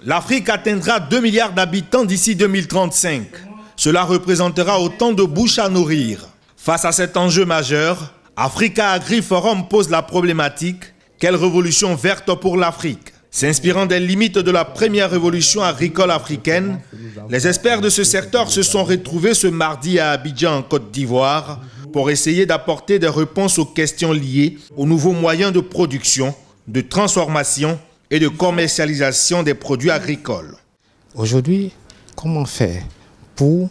L'Afrique atteindra 2 milliards d'habitants d'ici 2035. Cela représentera autant de bouches à nourrir. Face à cet enjeu majeur, Africa Agri Forum pose la problématique « Quelle révolution verte pour l'Afrique ?» S'inspirant des limites de la première révolution agricole africaine, les experts de ce secteur se sont retrouvés ce mardi à Abidjan, en Côte d'Ivoire, pour essayer d'apporter des réponses aux questions liées aux nouveaux moyens de production, de transformation et de commercialisation des produits agricoles. Aujourd'hui, comment faire pour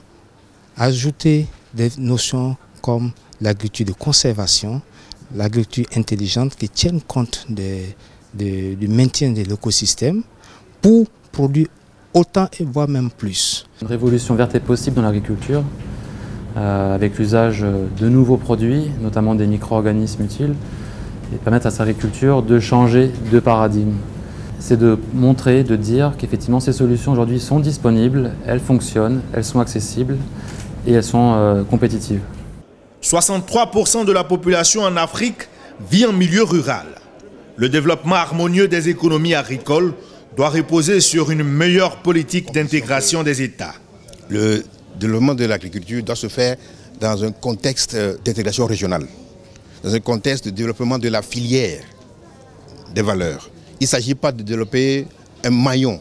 ajouter des notions comme l'agriculture de conservation, l'agriculture intelligente qui tienne compte du maintien de l'écosystème pour produire autant et voire même plus. Une révolution verte est possible dans l'agriculture avec l'usage de nouveaux produits, notamment des micro-organismes utiles, et permettre à cette agriculture de changer de paradigme. C'est de montrer, de dire qu'effectivement ces solutions aujourd'hui sont disponibles, elles fonctionnent, elles sont accessibles et elles sont compétitives. 63% de la population en Afrique vit en milieu rural. Le développement harmonieux des économies agricoles doit reposer sur une meilleure politique d'intégration des États. Le développement de l'agriculture doit se faire dans un contexte d'intégration régionale, dans un contexte de développement de la filière des valeurs. Il ne s'agit pas de développer un maillon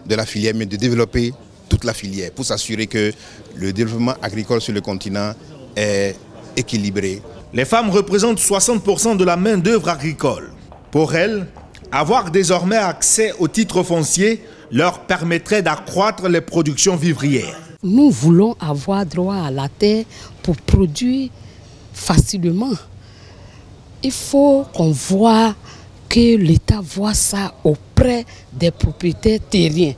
de la filière, mais de développer toute la filière pour s'assurer que le développement agricole sur le continent est équilibré. Les femmes représentent 60% de la main-d'œuvre agricole. Pour elles, avoir désormais accès aux titres fonciers leur permettrait d'accroître les productions vivrières. Nous voulons avoir droit à la terre pour produire facilement. Il faut qu'on voit que l'État voit ça auprès des propriétaires terriens.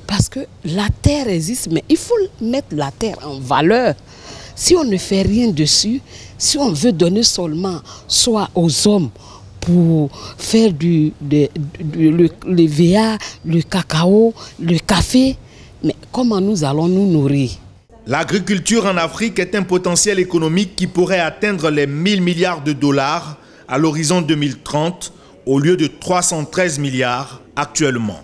Parce que la terre existe, mais il faut mettre la terre en valeur. Si on ne fait rien dessus, si on veut donner seulement soit aux hommes pour faire le VA, le cacao, le café, mais comment nous allons nous nourrir? L'agriculture en Afrique est un potentiel économique qui pourrait atteindre les 1000 milliards de dollars à l'horizon 2030 au lieu de 313 milliards actuellement.